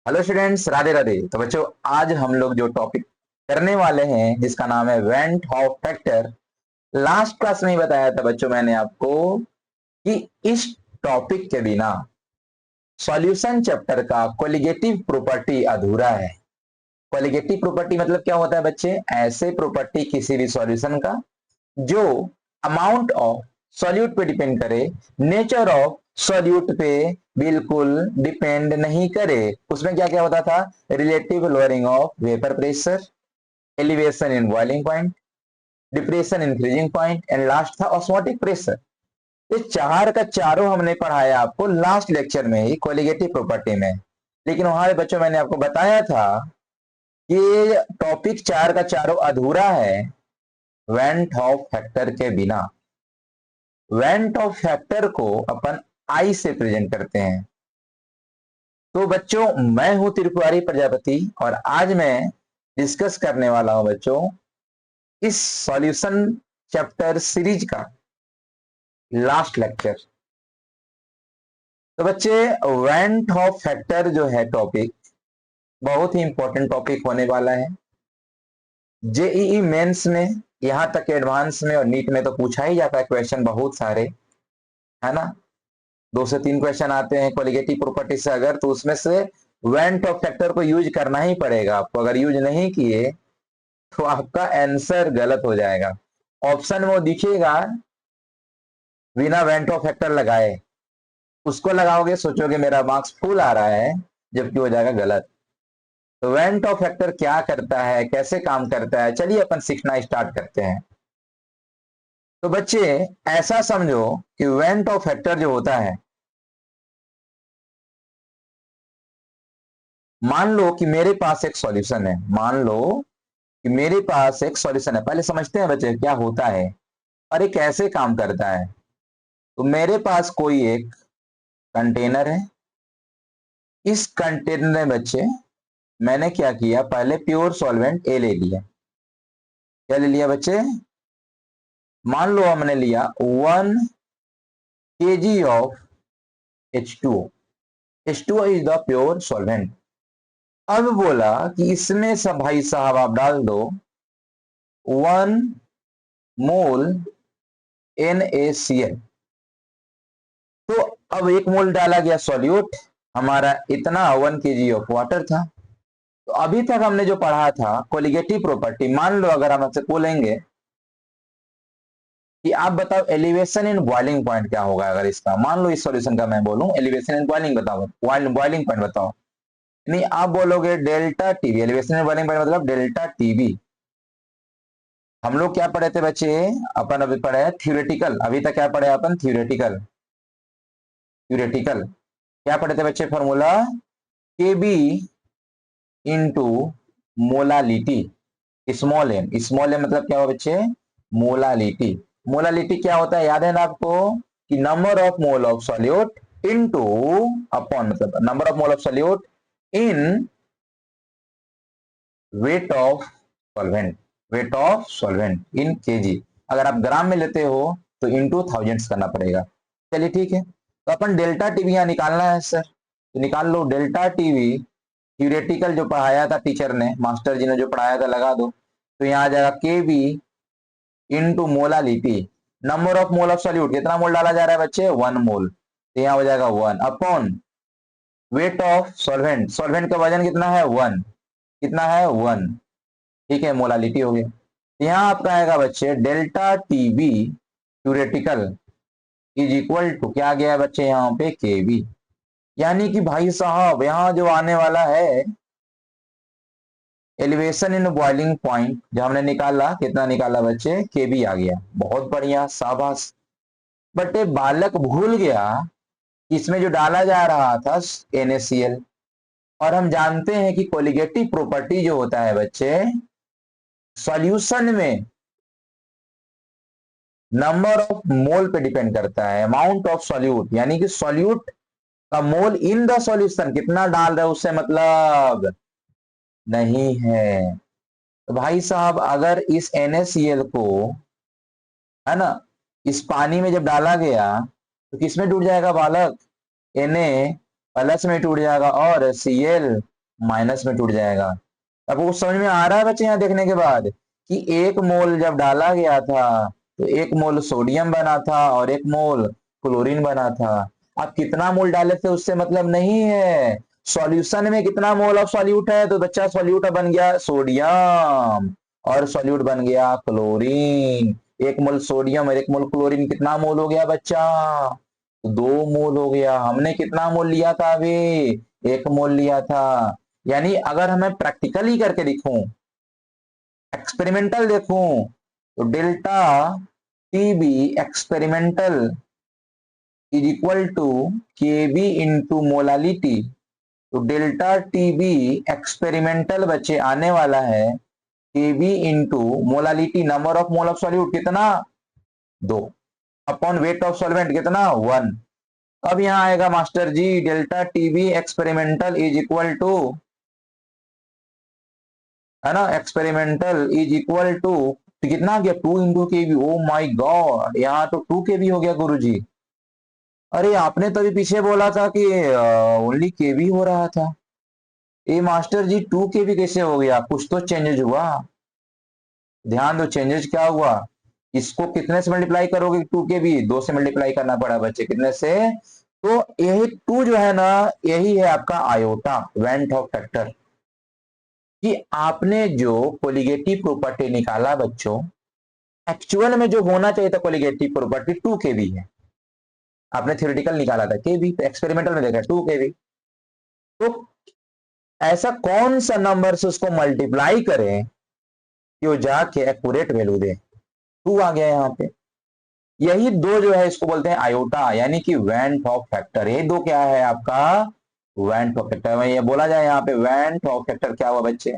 Hello students, Radhe Radhe. तो बच्चों, आज हम लोग जो टॉपिक करने वाले हैं जिसका नाम है went half factor. Last class में ही बताया था बच्चों मैंने आपको कि इस टॉपिक के बिना सॉल्यूशन चैप्टर का कोलिगेटिव प्रॉपर्टी अधूरा है। कोलिगेटिव प्रॉपर्टी मतलब क्या होता है बच्चे? ऐसे प्रॉपर्टी किसी भी सॉल्यूशन का जो अमाउंट ऑफ सॉल्यूट पे डिपेंड करे, नेचर ऑफ सॉल्यूट पे बिल्कुल डिपेंड नहीं करे। उसमें क्या क्या होता था? Relative lowering of vapour pressure, elevation in boiling point, depression in freezing point and last था ऑस्मोटिक प्रेशर। ये चार का चारों हमने पढ़ाया आपको लास्ट लेक्चर में ही कोलिगेटिव प्रॉपर्टी में। लेकिन वहां पे बच्चों मैंने आपको बताया था कि टॉपिक चार का चारों अधूरा है वेंट हॉफ फैक्टर के बिना। वेंट ऑफ फैक्टर को अपन आई से प्रेजेंट करते हैं। तो बच्चों, मैं हूं त्रिपुरारी प्रजापति और आज मैं डिस्कस करने वाला हूं बच्चों इस सॉल्यूशन चैप्टर सीरीज का लास्ट लेक्चर। तो बच्चे, वेंट ऑफ फैक्टर जो है टॉपिक बहुत ही इंपॉर्टेंट टॉपिक होने वाला है। जेईई मेंस में, यहां तक एडवांस में और नीट में तो पूछा ही जाता है क्वेश्चन बहुत सारे, है ना। 2 से 3 क्वेश्चन आते हैं कोलिगेटिव प्रॉपर्टी से अगर, तो उसमें से वेंट ऑफ फैक्टर को यूज करना ही पड़ेगा आपको। अगर यूज नहीं किए तो आपका आंसर गलत हो जाएगा। ऑप्शन में वो दिखेगा बिना वेंट ऑफ फैक्टर लगाए, उसको लगाओगे सोचोगे मेरा मार्क्स फुल आ रहा है, जबकि हो जाएगा गलत। तो वेंट ऑफ फैक्टर क्या करता है, कैसे काम करता है, चलिए अपन सीखना स्टार्ट करते हैं। तो बच्चे, ऐसा समझो कि वेंट ऑफ फैक्टर जो होता है, मान लो कि मेरे पास एक सॉल्यूशन है। मान लो कि मेरे पास एक सॉल्यूशन है। पहले समझते हैं बच्चे क्या होता है और ये कैसे काम करता है। तो मेरे पास कोई एक कंटेनर है। इस कंटेनर में बच्चे मैंने क्या किया, पहले प्योर सॉल्वेंट ए ले लिया। क्या ले लिया बच्चे? मान लो हमने लिया 1 kg of H2O। H2O is the pure solvent. अब बोला कि इसमें सब भाई साहब आप डाल दो 1 मोल NaCl। तो अब 1 मोल डाला गया सॉल्यूट, हमारा इतना 1 kg ऑफ वाटर था। तो अभी तक हमने जो पढ़ा था कोलिगेटिव प्रॉपर्टी, मान लो अगर हम आपसे बोलेंगे कि आप बताओ एलिवेशन इन बॉइलिंग पॉइंट क्या होगा। अगर इसका मान लो इस सॉल्यूशन का मैं बोलूं एलिवेशन इन बॉइलिंग बताओ, बॉइलिंग पॉइंट बताओ, नहीं आप बोलोगे delta TB. Elevation in boiling point मतलब डेल्टा टीबी। हम लोग क्या पढ़े थे बच्चे? अपन अभी पढ़े थ्योरेटिकल। अभी तक क्या पढ़े अपन? थ्योरेटिकल। थ्योरेटिकल क्या पढ़े थे बच्चे? फॉर्मूला के B into molality, small M. Small M मतलब क्या हुआ बच्चे? मोलालिटी। मोलालिटी क्या होता है, याद है ना आपको? कि number of mole of solute into upon, मतलब number of mole of solute in weight of solvent. Weight of solvent in KG. अगर आप ग्राम में लेते हो तो इनटू थाउजेंड्स करना पड़ेगा। चलिए ठीक है। तो अपन डेल्टा टीवी यहां निकालना है सर, तो निकाल लो डेल्टा टीवी। थ्योरेटिकल जो पढ़ाया था टीचर ने, मास्टर जी ने जो पढ़ाया था लगा दो। तो यहाँ आ जाएगा K B into molality. Number of mole of solute, कितना मोल डाला जा रहा है बच्चे? 1 मोल। तो यहाँ हो जाएगा 1 upon weight of solvent. Solvent का वजन कितना है? 1। कितना है? 1। ठीक है, मोलालिटी हो गया। यहाँ आपका आएगा बच्चे delta TB theoretical is equal to क्या आ गया बच्चे यहाँ पे? केबी। यानी कि भाई साहब यहाँ जो आने वाला है एलिवेशन इन बॉइलिंग पॉइंट, जो हमने निकाला, कितना निकाला बच्चे? केबी आ गया। बहुत बढ़िया, शाबाश। बट ये बालक भूल गया कि इसमें जो डाला जा रहा था NaCl। और हम जानते हैं कि कोलिगेटिव प्रॉपर्टी जो होता है बच्चे, सॉल्यूशन में नंबर ऑफ मोल पे डिपेंड करता है, अमाउंट ऑफ सॉल्यूट। यानी कि सॉल्यूट का मोल इन द सॉल्यूशन कितना डाल रहे हो उससे मतलब नहीं है। तो भाई साहब अगर इस NaCl को, है ना, इस पानी में जब डाला गया तो किसमें टूट जाएगा बालक? Na प्लस में टूट जाएगा और Cl माइनस में टूट जाएगा। अब वो समझ में आ रहा है बच्चे यहाँ देखने के बाद कि एक मोल जब डाला गया था तो एक मोल सोडियम बना था और एक मोल क्लोरीन बना था। अब कितना मोल डाले थे उससे मतलब नहीं है, सॉल्यूशन में कितना मोल ऑफ सॉल्यूट है, तो बच्चा सॉल्यूट बन गया सोडियम और सॉल्यूट बन गया क्लोरीन। एक मोल सोडियम और एक मोल क्लोरीन, कितना मोल हो गया बच्चा, 2 मोल हो गया। हमने कितना मोल लिया था अभी, 1 मोल लिया था। यानी अगर हमें प्रैक्टिकली करके दिखूं, एक्सपेरिमेंटल देखूं, तो delta TB experimental is equal to KB into molality. तो डेल्टा टीबी एक्सपेरिमेंटल बच्चे आने वाला है KB into molality, number of mole of solute कितना 2, अपॉन वेट ऑफ सॉल्वेंट कितना 1। अब यहां आएगा master ji delta TB experimental is equal to, है ना, एक्सपेरिमेंटल इज इक्वल टू कितना गया 2 इंटू के बी। ओ माई गॉड, यहाँ तो 2 के बी हो गया गुरुजी। अरे आपने तो अभी पीछे बोला था कि ओनली के बी हो रहा था। ए मास्टर जी 2 के बी कैसे हो गया, कुछ तो चेंजेस हुआ। ध्यान दो चेंजेस क्या हुआ, इसको कितने से मल्टीप्लाई करोगे 2 के बी, 2 से मल्टीप्लाई करना पड़ा बच्चे, कितने से, तो यही 2 जो है ना यही है आपका आयोटा वेंट ऑफ फैक्टर। कि आपने जो कोलिगेटिव प्रॉपर्टी निकाला बच्चों, एक्चुअल में जो होना चाहिए था कोलिगेटिव प्रॉपर्टी 2 के बी है, आपने थ्योरेटिकल निकाला था के बी, एक्सपेरिमेंटल में देखा 2 के बी। तो ऐसा कौन सा नंबर से उसको मल्टीप्लाई करें कि वो जाके एक्यूरेट वैल्यू दे, 2 आ गया यहाँ पे। यही 2 जो है इसको बोलते हैं आयोटा, यानी कि वेंट ऑफ फैक्टर। ये 2 क्या है आपका वेंट ऑफ फैक्टर। ये बोला जाए यहाँ पे वेंट ऑफ फैक्टर क्या हुआ बच्चे,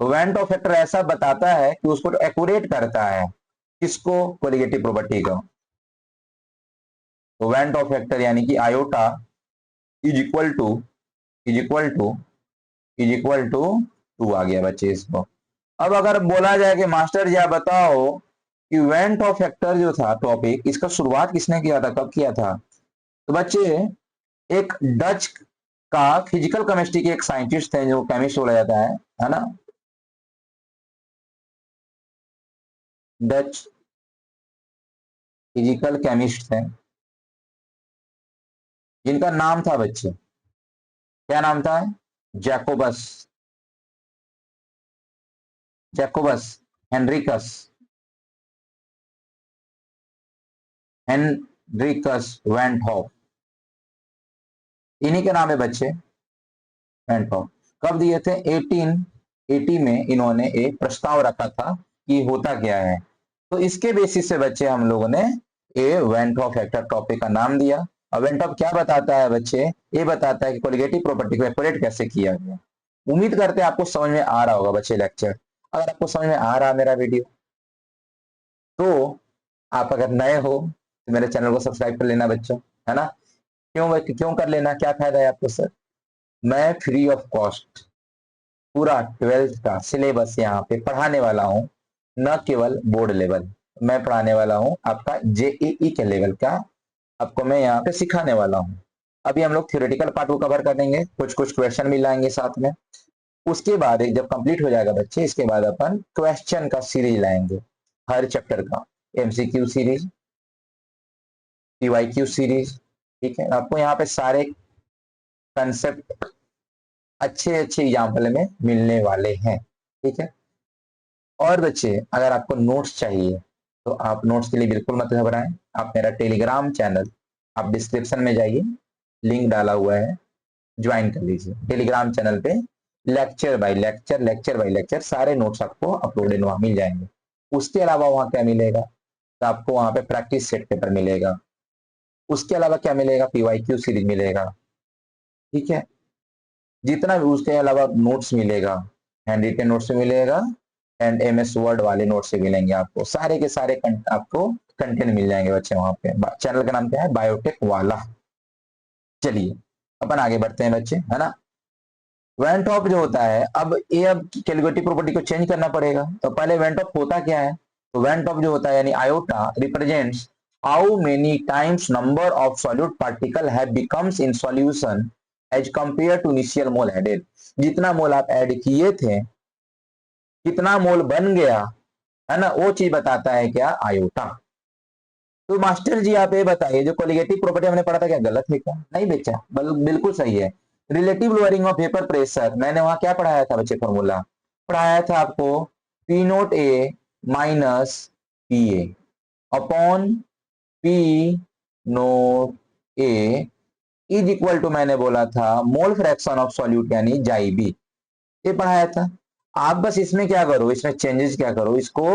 वेंट ऑफ फैक्टर ऐसा बताता है कि उसको एक्यूरेट करता है, किसको, कोलिगेटिव प्रॉपर्टी को। तो वेंट ऑफ फैक्टर यानी कि iota is equal to is equal to is equal to 2 आ गया बच्चे इसको। अब अगर बोला जाए कि मास्टर जी आप बताओ कि वेंट ऑफ फैक्टर जो था टॉपिक, इसका शुरुआत किसने किया था, कब किया था, तो बच्चे एक डच का फिजिकल केमिस्ट्री के एक साइंटिस्ट थे, जो केमिस्ट बोला जाता है ना, डच फिजिकल केमिस्ट थे, जिनका नाम था बच्चे, क्या नाम था, Jacobus, Jacobus Henricus, Henricus van't Hoff, इन्हीं के नाम है बच्चे वेंट हॉफ। कब दिए थे, 1880 में इन्होंने एक प्रस्ताव रखा था कि होता क्या है। तो इसके बेसिस से बच्चे हम लोगों ने ये वेंट हॉफ फैक्टर टॉपिक का नाम दिया। और वेंट हॉफ क्या बताता है बच्चे, ये बताता है कि कोलिगेटिव प्रॉपर्टी को एक्यूरेट कैसे किया गया। उम्मीद करते हैं आपको समझ में आ रहा होगा बच्चे लेक्चर। अगर आपको समझ में आ रहा है मेरा वीडियो, तो आप अगर नए हो तो मेरे चैनल को सब्सक्राइब कर लेना बच्चों, है ना। क्यों कर लेना, क्या फायदा है आपको सर, मैं फ्री ऑफ कॉस्ट पूरा 12th का सिलेबस यहाँ पे पढ़ाने वाला हूँ, न केवल बोर्ड लेवल, मैं पढ़ाने वाला हूँ आपका जेईई के लेवल का, आपको मैं यहाँ पे सिखाने वाला हूँ। अभी हम लोग थ्योरेटिकल पार्ट को कवर कर देंगे, कुछ कुछ क्वेश्चन भी लाएंगे साथ में। उसके बाद एक जब कंप्लीट हो जाएगा बच्चे, इसके बाद अपन क्वेश्चन का सीरीज लाएंगे हर चैप्टर का, एमसीक्यू सीरीज, पीवाईक्यू सीरीज, ठीक है। आपको यहाँ पे सारे कंसेप्ट अच्छे अच्छे एग्जाम्पल में मिलने वाले हैं, ठीक है। और बच्चे अगर आपको नोट्स चाहिए तो आप नोट्स के लिए बिल्कुल मत घबराएं, आप मेरा टेलीग्राम चैनल, आप डिस्क्रिप्शन में जाइए, लिंक डाला हुआ है, ज्वाइन कर लीजिए टेलीग्राम चैनल पे। Lecture by lecture, lecture by lecture सारे नोट्स आपको अपलोडेड वहां मिल जाएंगे। उसके अलावा वहां क्या मिलेगा, तो आपको वहां पे प्रैक्टिस सेट पेपर मिलेगा। उसके अलावा क्या मिलेगा, पीवाईक्यू सीरीज मिलेगा, ठीक है। जितना भी उसके अलावा नोट्स मिलेगा, हैंड रिटन नोट्स मिलेगा, एंड एमएस वर्ड वाले नोट्स से मिलेंगे आपको, सारे के सारे आपको कंटेंट मिल जाएंगे बच्चे वहां पे। चैनल का नाम क्या है, बायोटेक वाला। चलिए अपन आगे बढ़ते हैं बच्चे, है ना। वेंट ऑफ जो होता है, अब ये अब कैलकुलेटिव प्रॉपर्टी को चेंज करना पड़ेगा। तो पहले वेंट ऑफ होता क्या है, तो वेंट ऑफ जो होता है यानी iota represents how many times number of solute particle have becomes in solution as compare to initial mole added, जितना मोल आप ऐड किए थे, कितना मोल बन गया, है ना, वो चीज बताता है क्या, आयोटा। तो मास्टर जी आप ये बताइए, जो कोलिगेटिव प्रॉपर्टी हमने पढ़ा था, क्या गलत है क्या? नहीं बेचा, बिल्कुल सही है। Relative lowering of vapour pressure, मैंने वहां क्या पढ़ाया था बच्चे, फॉर्मूला पढ़ाया था आपको, P naught A minus P A upon P naught A is equal to, मैंने बोला था मोल फ्रैक्शन ऑफ सॉल्यूट यानी जाई बी, ये पढ़ाया था। आप बस इसमें क्या करो, इसमें चेंजेस क्या करो, इसको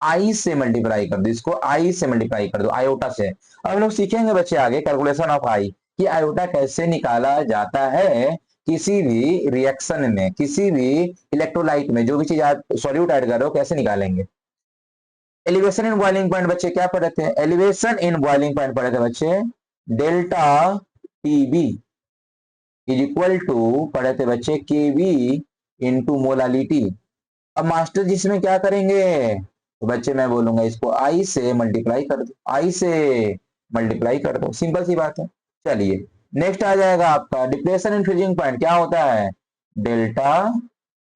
आई से मल्टीप्लाई कर दो, इसको आई से मल्टीप्लाई कर दो, आयोटा से। अब हम लोग सीखेंगे बच्चे आगे कैलकुलेशन ऑफ आई, कि आयोटा कैसे निकाला जाता है किसी भी रिएक्शन में, किसी भी इलेक्ट्रोलाइट में, जो भी चीज आप सॉल्यूट ऐड कर रहे हो, कैसे निकालेंगे। एलिवेशन इन बॉइलिंग पॉइंट बच्चे क्या पढ़े थे, एलिवेशन इन बॉइलिंग पॉइंट पढ़े थे बच्चे, delta TB is equal to पढ़े थे बच्चे केवी इंटू मोलालिटी। अब मास्टर जी इसमें क्या करेंगे, तो बच्चे मैं बोलूंगा इसको आई से मल्टीप्लाई कर दो, आई से मल्टीप्लाई कर दो, सिंपल सी बात है। चलिए नेक्स्ट आ जाएगा आपका डिप्रेशन इन फ्रीजिंग पॉइंट, क्या होता है, delta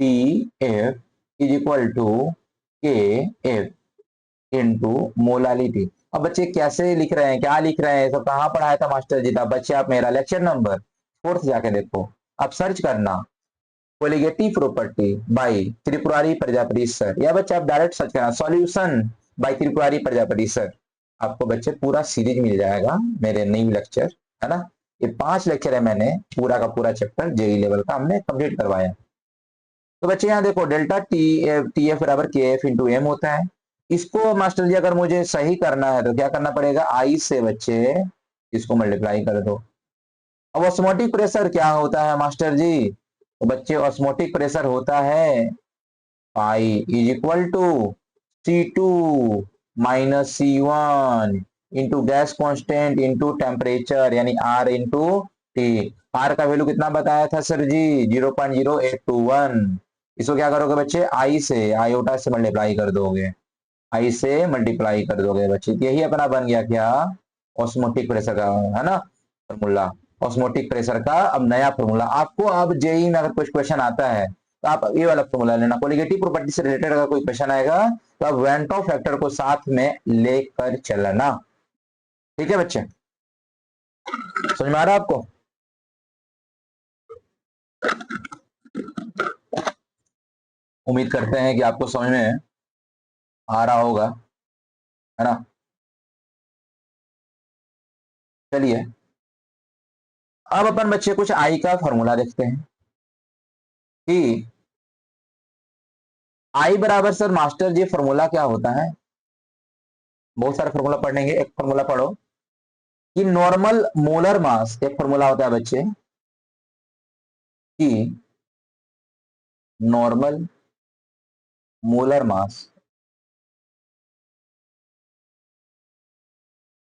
T F is equal to K F into molality. अब बच्चे कैसे लिख रहे हैं, क्या लिख रहे हैं, सब कहाँ पढ़ाया था मास्टर जी था, बच्चे आप मेरा लेक्चर नंबर 4 जाके देखो, आप सर्च करना colligative property bye Tripurari Prajapati sir, या बच्चे आप डायरेक्ट सर्च करना solution bye Tripurari Prajapati sir, आपको बच्चे पूरा सीरीज मिल जाएगा मेरे न्यू लेक्चर, है ना। ये 5 लेक्चर है, मैंने पूरा का पूरा चैप्टर जेई लेवल का हमने कंप्लीट करवाया। तो बच्चे यहाँ देखो डेल्टा टी एफ बराबर के एफ इंटू एम होता है। इसको मास्टर जी अगर मुझे सही करना है तो क्या करना पड़ेगा, आई से बच्चे इसको मल्टीप्लाई कर दो। अब ऑस्मोटिक प्रेशर क्या होता है मास्टर जी, तो बच्चे ऑस्मोटिक प्रेशर होता है i is equal to C2 minus C1 into gas constant into temperature यानी R इंटू टी। आर का वैल्यू कितना बताया था सर जी, 0.0821। इसको क्या करोगे बच्चे, आई से आयोटा से मल्टीप्लाई कर दोगे, आई से मल्टीप्लाई कर दोगे बच्चे, यही अपना बन गया क्या, ऑस्मोटिक प्रेशर का, है ना फॉर्मूला। ऑस्मोटिक प्रेशर का अब नया फॉर्मूला आपको, अब जेई में अगर कुछ क्वेश्चन आता है तो आप ये वाला फॉर्मूला लेना, कोलिगेटिव प्रॉपर्टी से रिलेटेड अगर कोई क्वेश्चन आएगा तो आप वेंटो फैक्टर को साथ में लेकर चलना, ठीक है बच्चे, समझ में आ रहा है आपको। उम्मीद करते हैं कि आपको समझ में आ रहा होगा, है ना। चलिए अब अपन बच्चे कुछ आई का फॉर्मूला देखते हैं कि आई बराबर सर मास्टर जी फॉर्मूला क्या होता है, बहुत सारे फॉर्मूला पढ़ेंगे, एक फॉर्मूला पढ़ो कि नॉर्मल मोलर मास, एक फॉर्मूला होता है बच्चे कि नॉर्मल मोलर मास,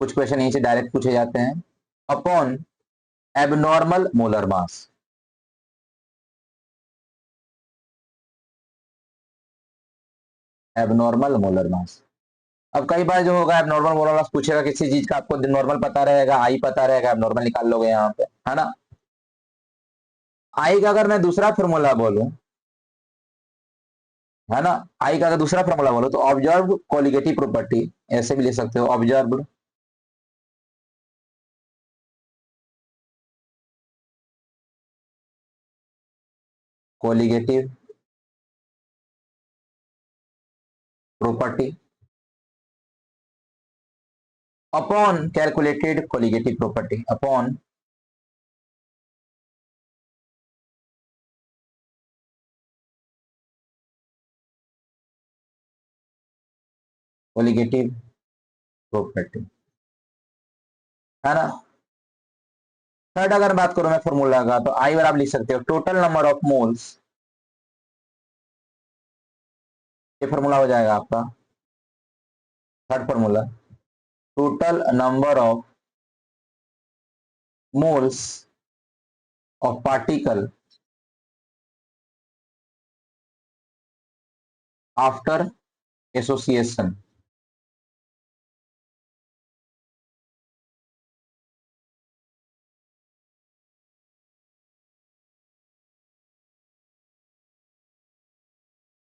कुछ क्वेश्चन यहीं से डायरेक्ट पूछे जाते हैं, अपॉन एबनॉर्मल मोलर मास, एबनॉर्मल मोलर मास। अब कई बार जो होगा एबनॉर्मल मोलर मास पूछेगा किसी चीज का, आपको नॉर्मल पता रहेगा, आई पता रहेगा, एबनॉर्मल निकाल लोगे यहाँ पे, है ना। आई का अगर मैं दूसरा फॉर्मूला बोलूं, है ना, आई का अगर दूसरा फॉर्मूला बोलो तो ऑब्जर्व कोलिगेटिव प्रॉपर्टी, ऐसे भी लिख सकते हो observe colligative property upon calculated colligative property upon colligative property, है ना। थर्ड अगर बात करूं मैं फॉर्मूला का, तो आई बराबर लिख सकते हो टोटल नंबर ऑफ मोल्स, ये फॉर्मूला हो जाएगा आपका third formula, total number of moles of particle after association.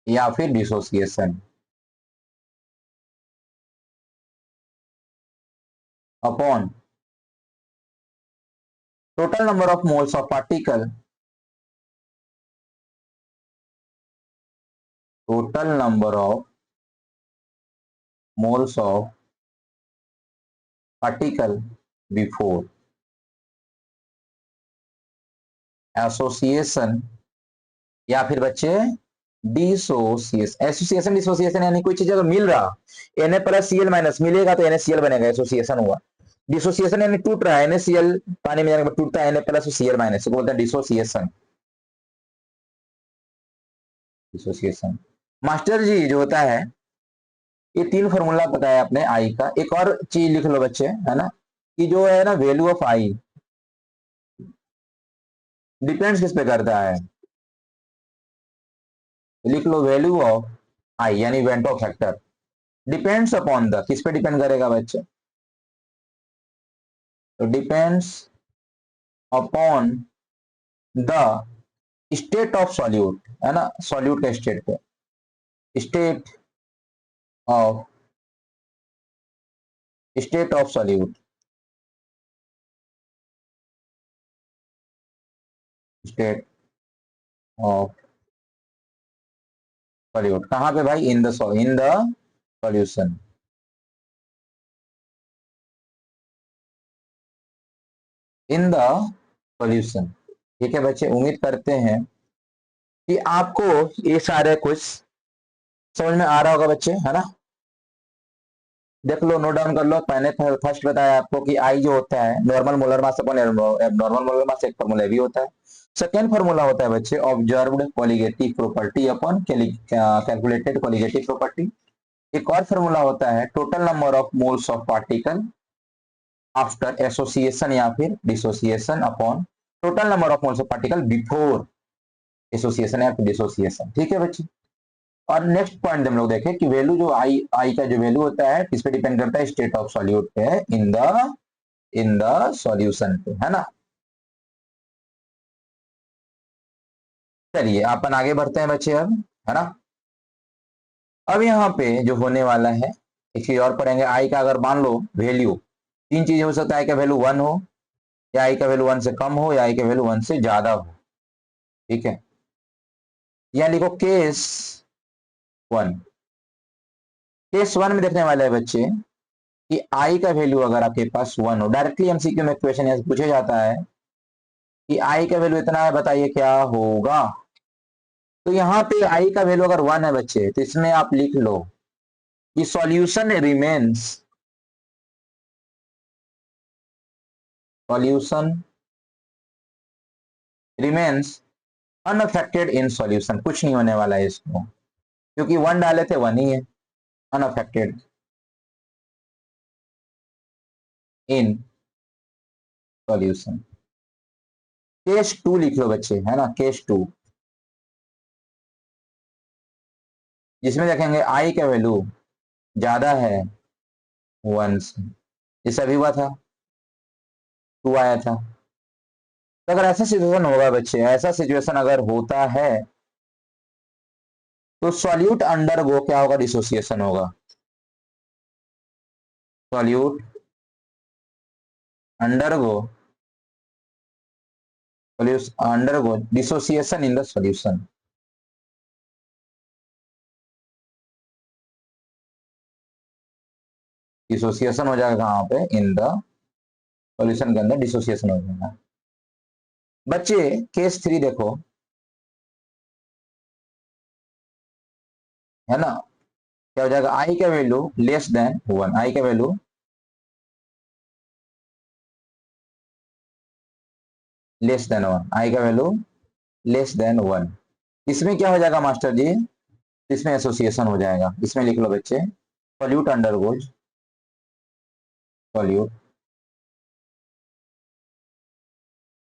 या फिर dissociation upon total number of moles of particle, total number of moles of particle before association या फिर बच्चे dissociation. Association dissociation यानी कोई चीज अगर मिल रहा, Na+Cl- मिलेगा तो NaCl बनेगा, एसोसिएशन हुआ। डिसोसिएशन यानी टूट रहा है, NaCl पानी में जाने के बाद टूटता है Na+Cl- को बोलते हैं डिसोसिएशन। डिसोसिएशन मास्टर जी जो होता है, ये 3 फॉर्मूला पता है आपने आई का। एक और चीज लिख लो बच्चे, है ना, कि जो है ना वैल्यू ऑफ आई डिपेंड्स किस पे करता है, लिख लो वैल्यू ऑफ आई यानी Vento factor depends upon the, किस पे डिपेंड करेगा बच्चे, तो depends upon the state of solute, है ना, सॉल्यूट के स्टेट पे, state of solute, state of solute कहां पे भाई, in the solution, in the solution. ठीक है बच्चे, उम्मीद करते हैं कि आपको ये सारे कुछ समझ में आ रहा होगा बच्चे, है ना। देख लो, नोट डाउन कर लो। मैंने फर्स्ट बताया आपको कि आई जो होता है normal molar mass upon abnormal molar mass, एक फॉर्मूला भी होता है। सेकेंड फॉर्मूला होता है बच्चे observed colligative property upon calculated colligative property. एक और फॉर्मूला होता है total number of moles of particle after association या फिर dissociation upon total number of moles of particle before association या फिर डिसोसिएशन। ठीक है बच्चे। और नेक्स्ट पॉइंट हम लोग देखें कि वैल्यू जो आई आई का जो वैल्यू होता है किस पे डिपेंड करता है, स्टेट ऑफ सॉल्यूट पे, इन द सॉल्यूशन पे, है ना। चलिए अपन आगे बढ़ते हैं बच्चे अब, है ना। अब यहाँ पे जो होने वाला है एक चीज और पढ़ेंगे। आई का अगर मान लो वैल्यू, तीन चीजें हो सकता है, आई का वैल्यू 1 हो, या आई का वैल्यू 1 से कम हो, या आई का वैल्यू 1 से ज्यादा हो। ठीक है, या लिखो केस 1। केस 1 में देखने वाले हैं बच्चे कि आई का वैल्यू अगर आपके पास 1 हो, डायरेक्टली एमसीक्यू में क्वेश्चन ऐसे पूछा जाता है कि आई का वैल्यू इतना है, बताइए क्या होगा। तो यहाँ पे आई का वैल्यू अगर 1 है बच्चे, तो इसमें आप लिख लो कि solution remains unaffected in solution. कुछ नहीं होने वाला है इसको, क्योंकि 1 डाले थे 1 ही है। Unaffected in solution. केस 2 लिख लो बच्चे, है ना, केस 2, जिसमें देखेंगे आई का वैल्यू ज्यादा है 1 से, जैसे अभी हुआ था 2 आया था। तो अगर ऐसा सिचुएशन होगा बच्चे, ऐसा सिचुएशन अगर होता है तो सॉल्यूट अंडर गो क्या होगा, डिसोसिएशन होगा। Solute under go dissociation in the solution. Dissociation हो जाएगा कहां पे, इन द सॉल्यूशन के अंदर डिसोसिएशन हो जाएगा। बच्चे केस 3 देखो, है ना, क्या हो जाएगा, आई का वैल्यू लेस देन 1, आई का वैल्यू लेस देन 1, आई का वैल्यू लेस देन 1। इसमें क्या हो जाएगा मास्टर जी, इसमें एसोसिएशन हो जाएगा। इसमें लिख लो बच्चे solute under goes, solute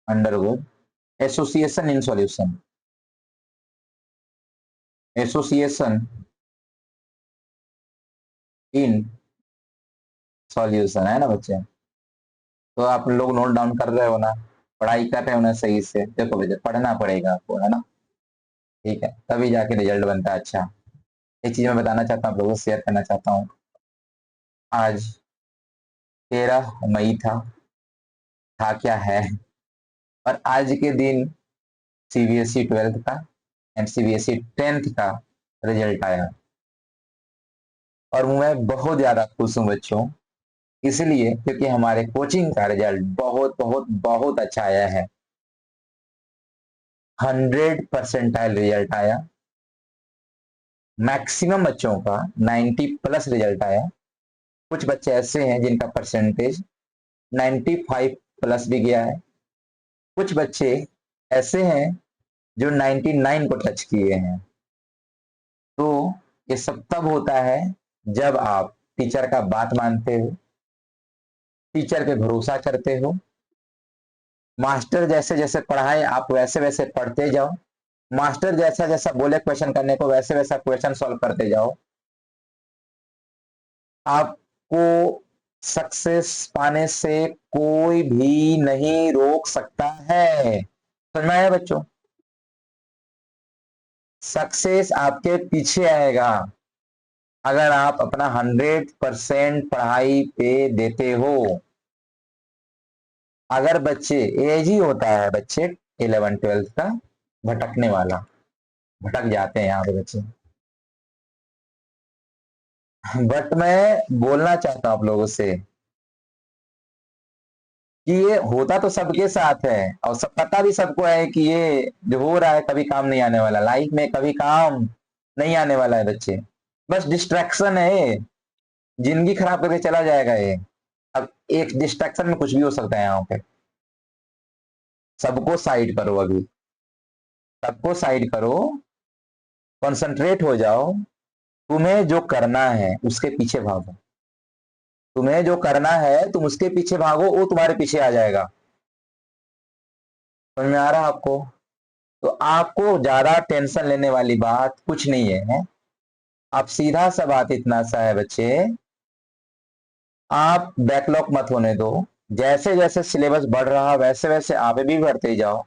under goes association in solution, association in solution, है ना बच्चे। तो आप लोग नोट डाउन कर रहे हो ना, पढ़ाई कर रहे हो ना सही से, देखो बच्चे पढ़ना पड़ेगा आपको, है ना। ठीक है, तभी जाके रिजल्ट बनता है अच्छा। एक चीज मैं बताना चाहता हूँ, आप लोगों से शेयर करना चाहता हूँ। आज 13 मई था क्या है, और आज के दिन सीबीएसई 12th का एंड सीबीएसई 10th का रिजल्ट आया, और मैं बहुत ज्यादा खुश हूँ बच्चों, इसलिए क्योंकि हमारे कोचिंग का रिजल्ट बहुत बहुत बहुत अच्छा आया है। 100% रिजल्ट आया, मैक्सिमम बच्चों का 90+ रिजल्ट आया। कुछ बच्चे ऐसे हैं जिनका परसेंटेज 95+ भी गया है, कुछ बच्चे ऐसे हैं जो 99 को टच किए हैं। तो ये सब तब होता है जब आप टीचर का बात मानते हो, टीचर पे भरोसा करते हो, मास्टर जैसे जैसे पढ़ाए आप वैसे वैसे पढ़ते जाओ, मास्टर जैसा जैसा बोले क्वेश्चन करने को वैसे वैसा क्वेश्चन सॉल्व करते जाओ। आपको सक्सेस पाने से कोई भी नहीं रोक सकता है। समझ में आया बच्चों? सक्सेस आपके पीछे आएगा अगर आप अपना 100% पढ़ाई पे देते हो। अगर बच्चे, एज ही होता है बच्चे 11th-12th का भटकने वाला, भटक जाते हैं यहाँ पे बच्चे। बट मैं बोलना चाहता हूं आप लोगों से कि ये होता तो सबके साथ है, और सब पता भी सबको है कि ये जो हो रहा है कभी काम नहीं आने वाला, लाइफ में कभी काम नहीं आने वाला है बच्चे, बस डिस्ट्रैक्शन है ये, जिंदगी खराब करके चला जाएगा ये। अब एक डिस्ट्रैक्शन में कुछ भी हो सकता है यहाँ पे। सबको साइड करो अभी, सबको साइड करो, कंसंट्रेट हो जाओ, तुम्हें जो करना है उसके पीछे भागो, तुम्हें जो करना है तुम उसके पीछे भागो, वो तुम्हारे पीछे आ जाएगा। समझ में आ रहा है आपको? तो आपको ज्यादा टेंशन लेने वाली बात कुछ नहीं है। आप सीधा सा बात इतना सा है बच्चे, आप बैकलॉग मत होने दो। जैसे जैसे सिलेबस बढ़ रहा वैसे वैसे आगे भी बढ़ते जाओ,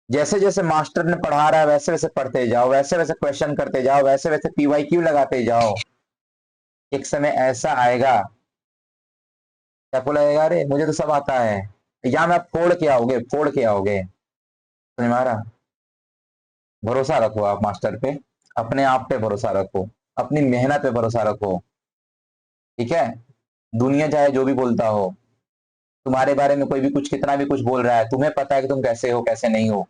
जैसे जैसे मास्टर ने पढ़ा रहा है वैसे वैसे पढ़ते जाओ, वैसे वैसे क्वेश्चन करते जाओ, वैसे वैसे पीवाईक्यू लगाते जाओ। एक समय ऐसा आएगा, क्या को लगेगा अरे मुझे तो सब आता है, या मैं फोड़ के आओगे, फोड़ के आओगे। समझ में आ रहा? भरोसा रखो आप मास्टर पे, अपने आप पे भरोसा रखो, अपनी मेहनत पे भरोसा रखो। ठीक है? दुनिया चाहे जो भी बोलता हो, तुम्हारे बारे में कोई भी कुछ कितना भी कुछ बोल रहा है, तुम्हें पता है कि तुम कैसे हो कैसे नहीं हो।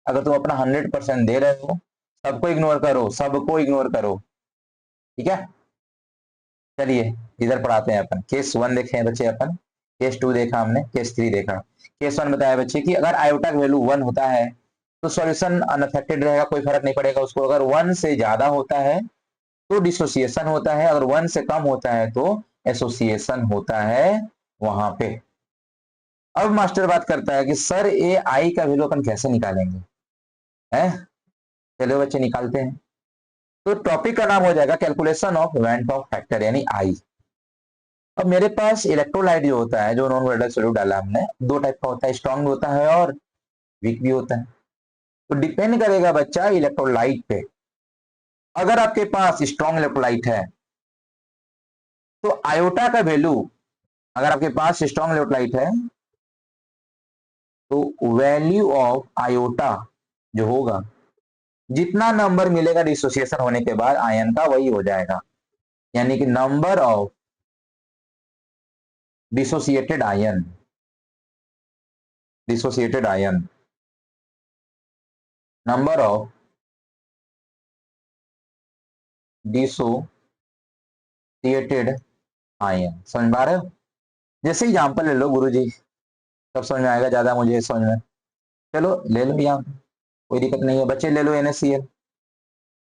अगर तुम अपना 100% दे रहे हो, सबको इग्नोर करो, सबको इग्नोर करो। ठीक है? चलिए इधर पढ़ाते हैं अपन। केस 1 देखे हैं बच्चे अपन, केस 2 देखा हमने, केस 3 देखा। केस 1 बताया बच्चे कि अगर आयोटा का वैल्यू 1 होता है तो सॉल्यूशन अनअफेक्टेड रहेगा, कोई फर्क नहीं पड़ेगा उसको। अगर 1 से ज्यादा होता है तो डिसोसिएशन होता है, अगर 1 से कम होता है तो एसोसिएशन होता है वहां पे। अब मास्टर बात करता है कि सर ए आई का वैल्यू अपन कैसे निकालेंगे, है? चलो बच्चे निकालते हैं। तो टॉपिक का नाम हो जाएगा calculation of went Hoff factor यानी आई। अब मेरे पास इलेक्ट्रोलाइट जो होता है, जो नॉन वोलेटाइल सॉल्यूट डाला हमने, दो टाइप का होता है, स्ट्रांग भी होता है और वीक भी होता है। तो डिपेंड करेगा बच्चा इलेक्ट्रोलाइट पे। अगर आपके पास स्ट्रांग इलेक्ट्रोलाइट है तो आयोटा का वैल्यू, अगर आपके पास स्ट्रांग इलेक्ट्रोलाइट है तो वैल्यू ऑफ आयोटा जो होगा, जितना नंबर मिलेगा डिसोसिएशन होने के बाद आयन का, वही हो जाएगा। यानी कि number of dissociated ion, dissociated ion, number of dissociated ion. समझ पा रहे हो? जैसे एग्जांपल ले लो गुरुजी, सब समझ में आएगा, ज्यादा मुझे समझ में। चलो ले लो यहाँ, कोई दिक्कत नहीं है बच्चे। ले लो NaCl,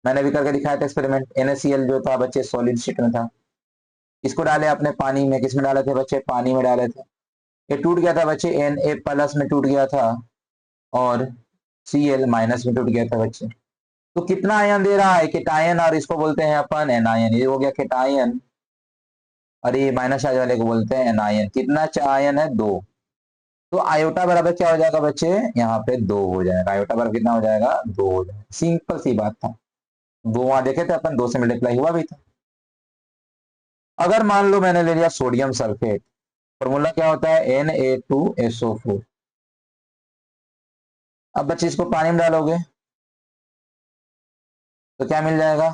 मैंने भी करके दिखाया था एक्सपेरिमेंट। NaCl जो था बच्चे सॉलिड स्टेट में था, इसको डाले आपने पानी में, किस में डाले थे बच्चे? पानी में डाले थे। ये टूट गया था बच्चे, Na+ में टूट गया था और Cl- में टूट गया था बच्चे। तो कितना आयन दे रहा है? केटायन, और इसको बोलते हैं अपन एनायन। ये हो गया केटायन, और ये माइनस चार्ज वाले को बोलते हैं एनायन। कितना आयन है? 2। तो आयोटा बराबर क्या हो जाएगा बच्चे, यहाँ पे 2 हो जाएगा। आयोटा बराबर कितना हो जाएगा, 2 हो जाएगा। सिंपल सी बात था, 2 वहां देखे थे अपन, 2 से मल्टीप्लाई हुआ भी था। अगर मान लो मैंने ले लिया सोडियम सल्फेट, फॉर्मूला क्या होता है, Na2SO4। अब बच्चे इसको पानी में डालोगे तो क्या मिल जाएगा,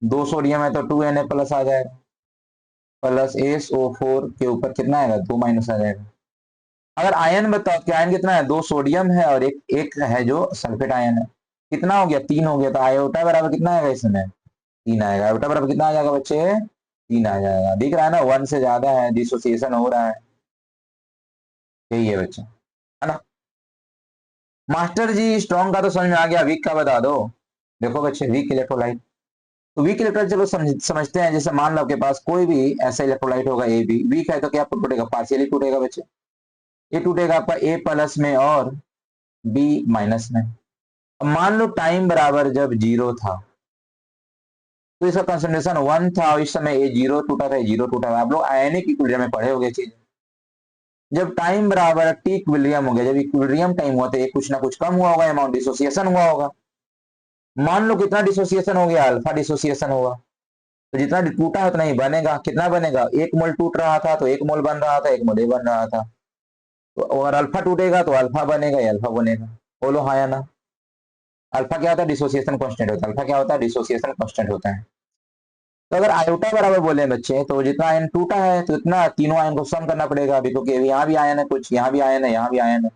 2 सोडियम है तो 2Na प्लस आ जाएगा, प्लस SO4 के ऊपर कितना आएगा, 2 माइनस आ जाएगा। अगर आयन बताओ कि आयन कितना है, 2 सोडियम है और एक एक है जो सल्फेट आयन है, कितना हो गया, 3 हो गया। तो आयोटा बराबर कितना आएगा इसमें, 3 आएगा। आयोटा बराबर कितना आ जाएगा बच्चे, 3 आ जाएगा। दिख रहा है ना, 1 से ज्यादा है, डिसोसिएशन हो रहा है। यही है बच्चे, है ना। मास्टर जी स्ट्रॉन्ग का तो समझ में आ गया, वीक का बता दो। देखो बच्चे, वीक इलेक्ट्रोलाइट, तो वीक इलेक्ट्रोलाइट चलो समझते हैं। जैसे मान लो आपके पास कोई भी ऐसा इलेक्ट्रोलाइट होगा, ए बी वीक है तो क्या टूटेगा, पार्शियली टूटेगा बच्चे। ये टूटेगा आपका ए प्लस में और बी माइनस में। अब मान लो टाइम बराबर जब 0 था तो इसका कंसंट्रेशन 1 था, और इस समय ये 0 टूटा था, 0 टूटा था। आप लोग आयनिक इक्विलिब्रियम में पढ़े होंगे चीज। जब टाइम बराबर टी इक्विलिब्रियम हो गया, जब इक्विलिब्रियम टाइम हुआ तो ये कुछ ना कुछ कम हुआ होगा, अमाउंट डिसोसिएशन हुआ होगा। मान लो कितना डिसोसिएशन हो गया, अल्फा डिसोसिएशन होगा। तो जितना टूटा है उतना ही बनेगा। कितना बनेगा, 1 मोल टूट रहा था तो 1 मोल बन रहा था, 1 मोल ये बन रहा था। तो अगर अल्फा टूटेगा तो अल्फा बनेगा, ये अल्फा बनेगा। बोलो हाँ या ना। अल्फा क्या होता है, डिसोसिएशन कांस्टेंट होता है। अल्फा क्या होता है, डिसोसिएशन कांस्टेंट होता है। तो अगर आयोटा बराबर बोले बच्चे, तो जितना आयन टूटा है तो इतना तीनों आयन को सम करना पड़ेगा अभी, क्योंकि यहाँ भी आयन है कुछ, यहाँ भी आयन है, यहाँ भी आयन है।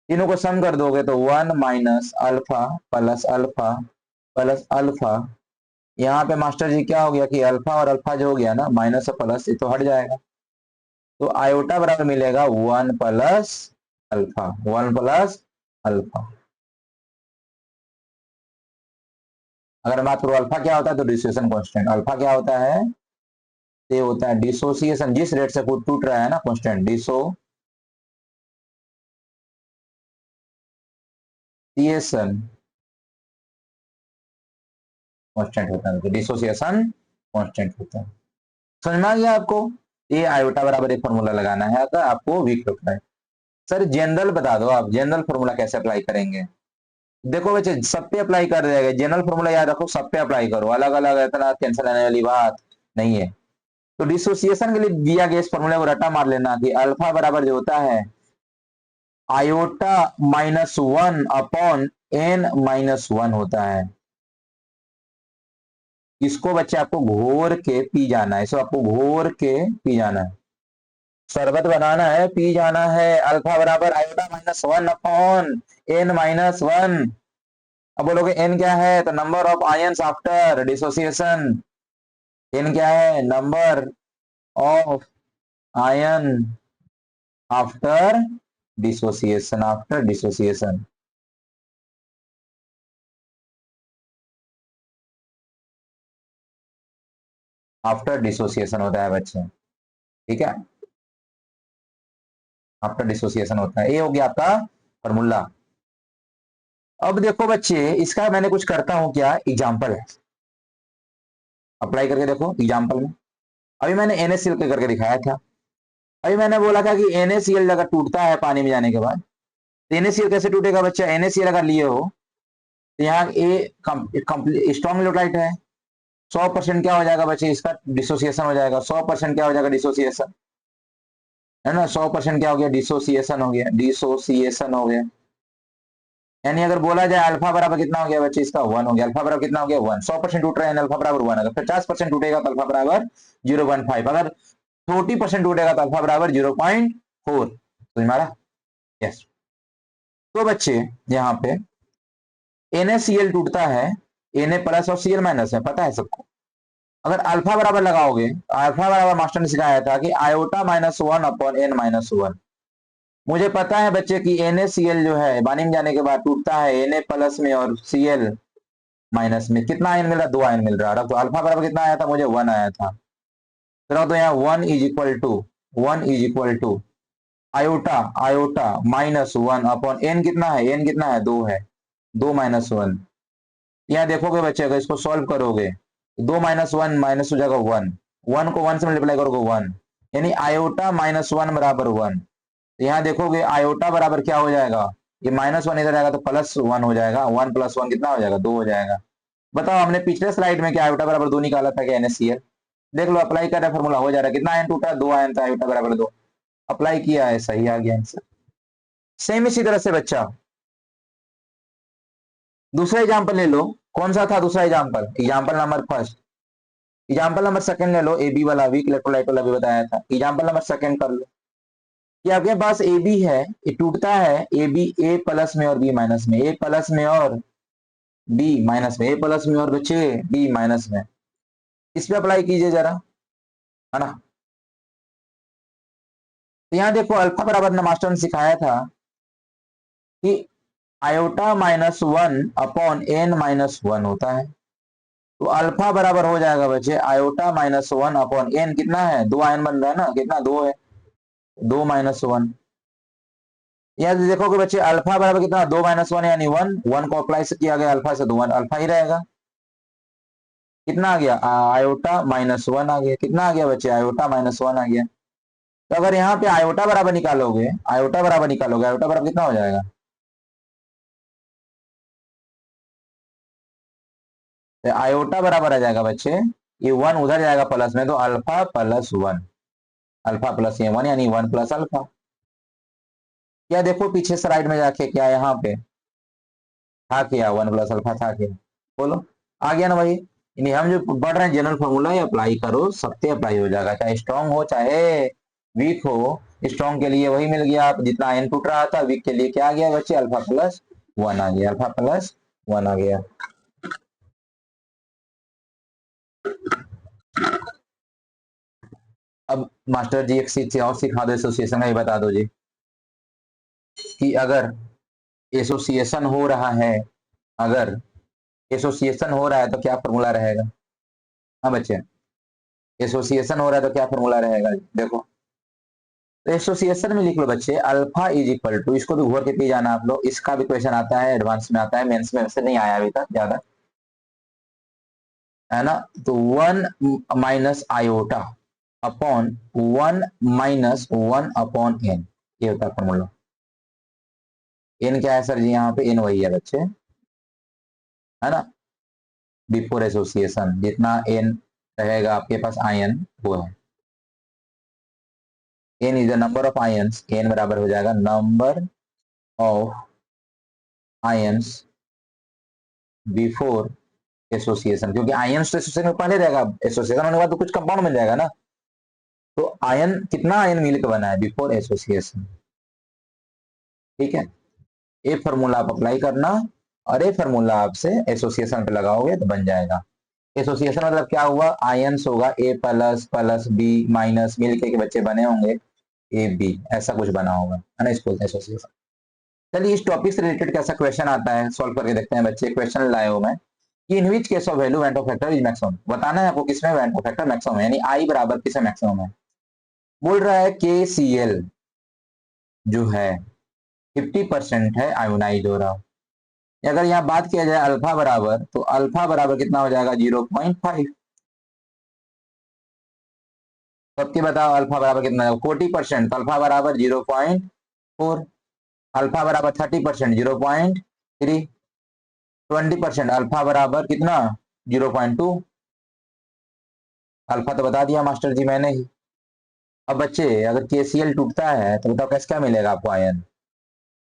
तीनों को सम कर दोगे तो 1 minus alpha plus alpha plus alpha. यहाँ पे मास्टर जी क्या हो गया कि अल्फा और अल्फा जो हो गया ना, माइनस और प्लस, ये तो हट जाएगा। तो आयोटा बराबर मिलेगा 1 प्लस अल्फा, 1 प्लस अल्फा। अगर बात करो अल्फा क्या होता है, तो डिसोसिएशन कांस्टेंट। अल्फा क्या होता है, ये होता है डिसोसिएशन, जिस रेट से कोई टूट रहा है ना, कांस्टेंट डिसोसिएशन कांस्टेंट होता है, डिसोसिएशन कांस्टेंट होता है। समझ में आ गया आपको। ये आयोटा बराबर एक फॉर्मूला लगाना है अगर आपको वीक लगता है। सर जनरल बता दो, आप जनरल फॉर्मूला कैसे अप्लाई करेंगे। देखो बच्चे, सब पे अप्लाई कर देगा जनरल फॉर्मूला, याद रखो सब पे अप्लाई करो, अलग अलग इतना टेंशन लेने वाली बात नहीं है। तो डिसोसिएशन के लिए दिया गया इस फॉर्मूले को रट्टा मार लेना कि अल्फा बराबर जो होता है आयोटा -1 अपॉन n-1 होता है। इसको बच्चे आपको घोर के पी जाना है, इसको आपको घोर के पी जाना है, शरबत बनाना है, पी जाना है। अल्फा बराबर आयोटा -1 अपॉन n-1। अब बोलोगे n क्या है, तो number of ions after dissociation. n क्या है, number of ion after dissociation, after dissociation. After dissociation होता है बच्चे, ठीक है, आफ्टर डिसोसिएशन होता है। ये हो गया आपका फॉर्मूला। अब देखो बच्चे, इसका मैंने कुछ करता हूं क्या, एग्जांपल है, अप्लाई करके देखो एग्जांपल में। अभी मैंने NaCl करके दिखाया था। अभी मैंने बोला था कि NaCl अगर टूटता है पानी में जाने के बाद, तो NaCl कैसे टूटेगा बच्चा। NaCl अगर लिए हो तो यहाँ ए स्ट्रॉन्ग इलेक्ट्रोलाइट है, 100% क्या हो जाएगा बच्चे, इसका डिसोसिएशन हो जाएगा। 100% क्या हो जाएगा, डिसोसिएशन, है ना। 100% क्या हो गया, डिसोसिएशन हो गया, डिसोसिएशन हो गया। यानी अगर बोला जाए अल्फा बराबर कितना हो गया बच्चे, इसका 1 हो गया। अल्फा बराबर कितना हो गया, 1। 100% टूट रहा है, अल्फा बराबर 1। अगर 50% टूटेगा तो अल्फा बराबर 0.5। अगर 40% टूटेगा तो अल्फा बराबर 0.4। तो हमारा यस। तो बच्चे यहाँ पे NaCl टूटता है, Na प्लस और Cl माइनस है, पता है सबको। अगर अल्फा बराबर लगाओगे, अल्फा बराबर मास्टर ने सिखाया था कि आयोटा -1 अपॉन n-1। मुझे पता है बच्चे कि NaCl जो है पानी में जाने के बाद टूटता है Na प्लस में और Cl माइनस में। कितना आयन मिल रहा है, 2 आयन मिल रहा है। तो अल्फा बराबर कितना आया था, मुझे 1 आया था। तो यहाँ 1 is equal to iota iota -1 upon n कितना है, n कितना है, 2 है, 2 - 1। यहाँ देखोगे बच्चे, अगर इसको सॉल्व करोगे 2 - 1 माइनस हो जाएगा 1, 1 को 1 से मल्टीप्लाई करोगे 1, यानी आयोटा -1 बराबर 1। तो यहाँ देखोगे आयोटा बराबर क्या हो जाएगा, ये -1 इधर आएगा तो +1 हो जाएगा, 1 + 1 कितना हो जाएगा, 2 हो जाएगा। बताओ हमने पिछले स्लाइड में क्या आयोटा बराबर 2 निकाला था क्या, NaCl। देख लो अप्लाई कर रहा फॉर्मूला हो जा रहा है, कितना आयन टूटा, 2 आयन था, आयोटा बराबर 2, अप्लाई किया है, सही आ गया आंसर। सेम इसी तरह से बच्चा दूसरा एग्जाम्पल ले लो, कौन सा था दूसरा example, example number first. Example number second ले लो, AB वाला वीक इलेक्ट्रोलाइट वाला भी बताया था। एग्जाम्पल नंबर सेकंड कर लो कि आपके पास AB है, ये टूटता है AB A प्लस में और B माइनस में, A प्लस में और B माइनस में, A प्लस में और बच्चे B माइनस में। इस पे अप्लाई कीजिए जरा, है ना। तो यहाँ देखो अल्फा बराबर ने मास्टर ने सिखाया था कि आयोटा -1/n-1 होता है। तो अल्फा बराबर हो जाएगा बच्चे आयोटा -1/n, कितना है, 2 आयन बन रहा है ना, कितना 2 है, 2 - 1। यहाँ देखोगे बच्चे अल्फा बराबर कितना, 2 - 1 यानी 1, 1 को अप्लाई से किया गया अल्फा से, तो 1 अल्फा ही रहेगा। कितना आ गया, आयोटा -1 आ गया, कितना आ गया बच्चे, आयोटा -1 आ गया। तो अगर यहाँ पे आयोटा बराबर निकालोगे, आयोटा बराबर निकालोगे, आयोटा बराबर कितना हो जाएगा, तो आयोटा बराबर आ जाएगा बच्चे, ये 1 उधर जाएगा प्लस में, तो अल्फा प्लस 1, अल्फा प्लस ये 1 यानी 1 + अल्फा। क्या देखो पीछे स्लाइड में जाके क्या यहाँ पे था, क्या 1 + अल्फा था क्या, बोलो, आ गया ना भाई। यानी हम जो पढ़ रहे हैं जनरल फॉर्मूला, ये अप्लाई करो, सबसे अप्लाई हो जाएगा, चाहे स्ट्रांग हो चाहे वीक हो। स्ट्रांग के लिए वही मिल गया, जितना आयन टूट रहा था, वीक के लिए क्या आ गया बच्चे, अल्फा प्लस 1 आ गया, अल्फा प्लस 1 आ गया। अब मास्टर जी एक चीज और सिखा दो, एसोसिएशन का ही बता दो जी, कि अगर एसोसिएशन हो रहा है, अगर एसोसिएशन हो रहा है तो क्या फॉर्मूला रहेगा। हाँ बच्चे, एसोसिएशन हो रहा है तो क्या फॉर्मूला रहेगा, देखो तो एसोसिएशन में लिख लो बच्चे, अल्फा इज इक्वल टू, इसको भी घोर के पी जाना आप लोग, इसका भी क्वेश्चन आता है, एडवांस में आता है, मेंस में वैसे नहीं आया अभी तक ज्यादा, है ना। तो 1 - आयोटा अपॉन 1 - 1/n, ये होता है फॉर्मूला। एन क्या है सर जी, यहाँ पे एन वही है बच्चे, है ना, बिफोर एसोसिएशन जितना एन रहेगा आपके पास आयन वो है, N is the number of ions, एन बराबर हो जाएगा number of ions before association, क्योंकि आयंस तो एसोसिएशन में पहले रहेगा, एसोसिएशन होने के बाद तो कुछ कंपाउंड मिल जाएगा ना। तो आयन कितना आयन मिल के बना है बिफोर एसोसिएशन, ठीक है। ये फॉर्मूला आप अप्लाई करना, और ये फॉर्मूला आपसे एसोसिएशन पे लगाओगे तो बन जाएगा। एसोसिएशन मतलब क्या हुआ, आयंस होगा A plus plus B minus मिलके के बच्चे बने होंगे AB, ऐसा कुछ बना होगा, है ना, इसको बोलते हैं एसोसिएशन। चलिए इस टॉपिक से रिलेटेड कैसा क्वेश्चन आता है, सॉल्व करके देखते हैं बच्चे। क्वेश्चन लाए हो मैं, कि in which case of value van't Hoff factor is maximum, बताना है आपको किसमें वेंट ऑफ फैक्टर मैक्सिमम है, यानी I बराबर किसमें मैक्सिमम है। बोल रहा है KCl जो है 50% है आयोनाइज हो रहा। अगर यहाँ बात किया जाए अल्फा बराबर, तो अल्फा बराबर कितना हो जाएगा 0.5। सबके बताओ अल्फा बराबर कितना है, 40%, तो अल्फा बराबर 0.4, अल्फा बराबर 30% 0.3, 20% अल्फा बराबर कितना 0.2, अल्फा तो बता दिया मास्टर जी मैंने ही। अब बच्चे अगर KCl टूटता है तो बताओ कैसे क्या मिलेगा आपको आयन,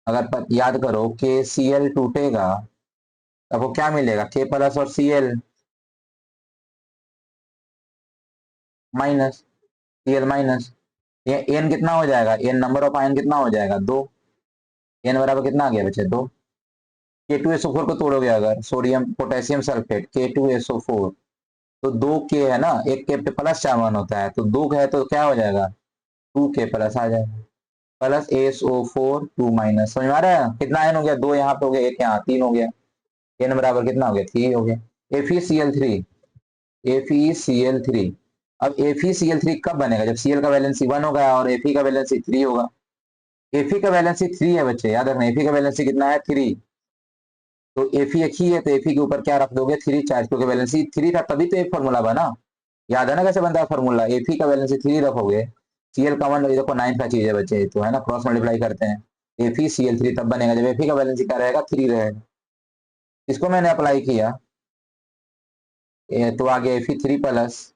अगर याद करो KCl टूटेगा तो आपको क्या मिलेगा, K प्लस और Cl माइनस, Cl माइनस, ये एन कितना हो जाएगा, एन नंबर ऑफ आयन कितना हो जाएगा 2, एन बराबर कितना आ गया बच्चे 2। K2SO4 को तोड़ोगे अगर, सोडियम पोटेशियम सल्फेट K2SO4, तो 2K है ना, एक के पे प्लस 4 वन होता है, तो 2 है तो क्या हो जाएगा 2K प्लस आ जाएगा, प्लस SO4 2 माइनस, समझ में आ रहा है, कितना आयन हो गया, 2 यहाँ पे हो गया, एक यहाँ 3 हो गया, एन बराबर कितना हो गया 3 हो गया। FeCl3, FeCl3, अब FeCl3 कब बनेगा, जब Cl का वैलेंसी 1 होगा और Fe का वैलेंसी 3 होगा। Fe का वैलेंसी 3 है बच्चे, याद रखना, Fe का वैलेंसी कितना है 3, तो Fe एक ही है, तो Fe के ऊपर क्या रख दोगे 3 चार्ज, क्योंकि वैलेंसी 3 था तभी तो एक फॉर्मूला बना, याद है ना कैसे बनता है फॉर्मूला, Fe का वैलेंसी 3 रखोगे सीएल कॉमन देखो 9 का चीज है बच्चे, तो है ना, क्रॉस मल्टीप्लाई करते हैं, FeCl3 तब बनेगा जब Fe का वैलेंसी क्या रहेगा, 3 रहेगा। इसको मैंने अप्लाई किया, तो आ गया Fe3+।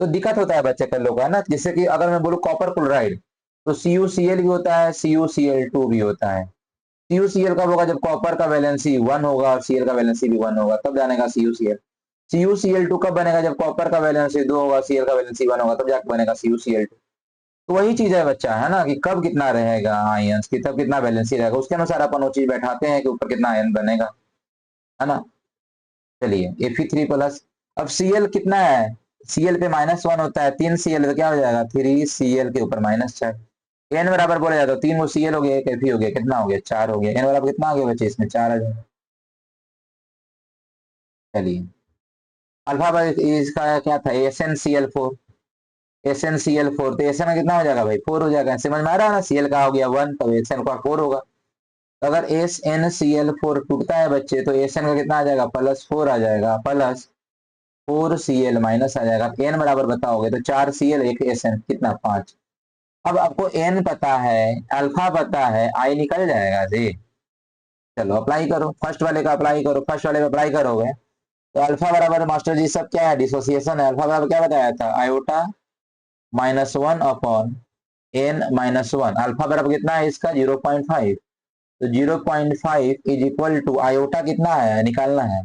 तो दिक्कत होता है बच्चे कर लोग, है ना, जैसे कि अगर मैं बोलूँ कॉपर क्लोराइड, तो CuCl भी होता है, CuCl2 भी होता है। CuCl कब होगा, जब कॉपर का वैलेंसी 1 होगा और Cl का वैलेंसी भी 1 होगा, तब जानेगा CuCl। CuCl2 कब बनेगा, जब कॉपर का वैलेंसी 2 होगा, Cl का वैलेंसी 1 होगा, तब जाकर बनेगा CuCl2। तो वही चीज है बच्चा, है ना, कि कब कितना रहेगा आयंस की, तब कितना वैलेंसी रहेगा, उसके अनुसार अपन वो चीज बैठाते हैं कि ऊपर कितना आयन बनेगा, है ना। चलिए Fe3+। अब Cl कितना है, Cl पे -1 होता है, 3 Cl तो क्या हो जाएगा, 3Cl के ऊपर -4। n बराबर बोला जाता है, 3 वो Cl हो गया, एक Fe हो गया, कितना हो गया, 4 हो गया। n बराबर कितना आ गया बच्चे, इसमें 4 आ जाएगा। चलिए अल्फा इसका क्या था, SnCl4। SnCl4 तो Sn का कितना हो जाएगा भाई, 4 हो जाएगा, समझ में आ रहा है ना, Cl का हो गया 1 तो Sn का 4 होगा। तो अगर SnCl4 टूटता है बच्चे, तो Sn का कितना आ जाएगा, +4 आ जाएगा, +4Cl माइनस आ जाएगा। n बराबर बताओगे तो 4Cl 1 Sn कितना, 5। अब आपको n पता है, अल्फा पता है, आई निकल जाएगा जी। चलो अप्लाई करो, फर्स्ट वाले का अप्लाई करो, फर्स्ट वाले का अप्लाई करोगे तो अल्फा बराबर मास्टर जी सब क्या है, डिसोसिएशन है। अल्फा बराबर क्या बताया था, आयोटा -1 अपॉन n-1। अल्फा बराबर कितना है इसका, 0.5। तो 0.5 इज इक्वल टू आयोटा कितना है निकालना है,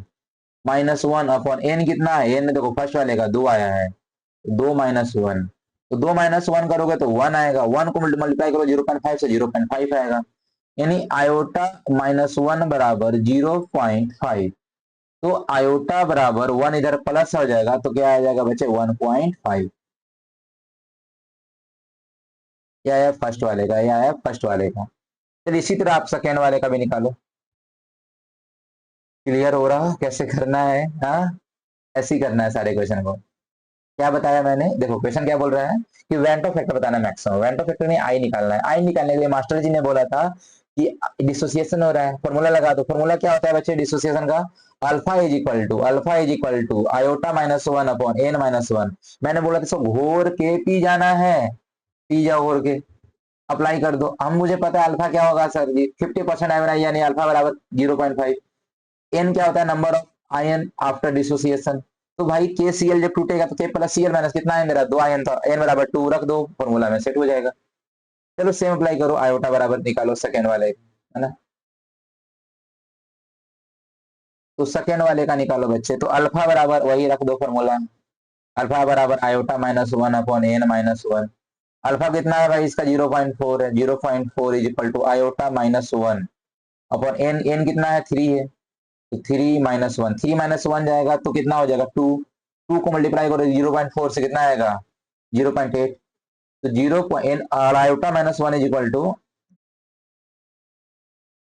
-1 अपॉन n कितना है, n देखो फर्स्ट वाले का 2 आया है, 2-1, तो 2-1 करोगे तो 1 आएगा, 1 को मल्टीप्लाई करो 0.5 से, 0.5 आएगा, यानी आयोटा -1 बराबर 0.5। तो आयोटा बराबर 1 इधर प्लस हो जाएगा, तो क्या आ जाएगा बच्चे, 1.5। क्या है फर्स्ट वाले का, या है फर्स्ट वाले का। चलिए इसी तरह आप सेकेंड वाले का भी निकालो। क्लियर हो रहा कैसे करना है, हाँ, ऐसे ही करना है सारे क्वेश्चन को। क्या बताया मैंने, देखो क्वेश्चन क्या बोल रहा है कि वेंटो फैक्टर बताना है मैक्सिमम, वेंटो फैक्टर में आई निकालना है। आई निकालने के लिए मास्टर जी ने बोला था कि डिसोसिएशन हो रहा है, फॉर्मूला लगा दो। फॉर्मूला क्या होता है बच्चे डिसोसिएशन का, alpha is equal to iota -1 upon n-1। मैंने बोला था इसको घोर के पी जाना है, पी जाओ घोर के, अप्लाई कर दो। हम मुझे पता है अल्फा क्या होगा सर जी, 50% आयन, यानी अल्फा बराबर 0.5। एन क्या होता है, number of ion after dissociation. तो भाई के सी एल जब टूटेगा तो के प्लस सी एल माइनस कितना है मेरा, 2 आयन था, एन बराबर 2 रख दो, फॉर्मूला में सेट हो जाएगा। चलो सेम अप्लाई करो, आयोटा बराबर निकालो सेकेंड वाले, है ना। तो सेकेंड वाले का निकालो बच्चे, तो अल्फा बराबर वही रख दो फॉर्मूला, अल्फा बराबर आयोटा -1 अपॉन n-1। अल्फा कितना है भाई इसका, 0.4 है, 0.4 is equal to iota -1 upon n कितना है, 3 है, तो 3-1, 3-1 जाएगा तो कितना हो जाएगा, 2। 2 को मल्टीप्लाई करो 0.4 से, कितना आएगा 0.8। तो 0 आयोटा -1 इज इक्वल टू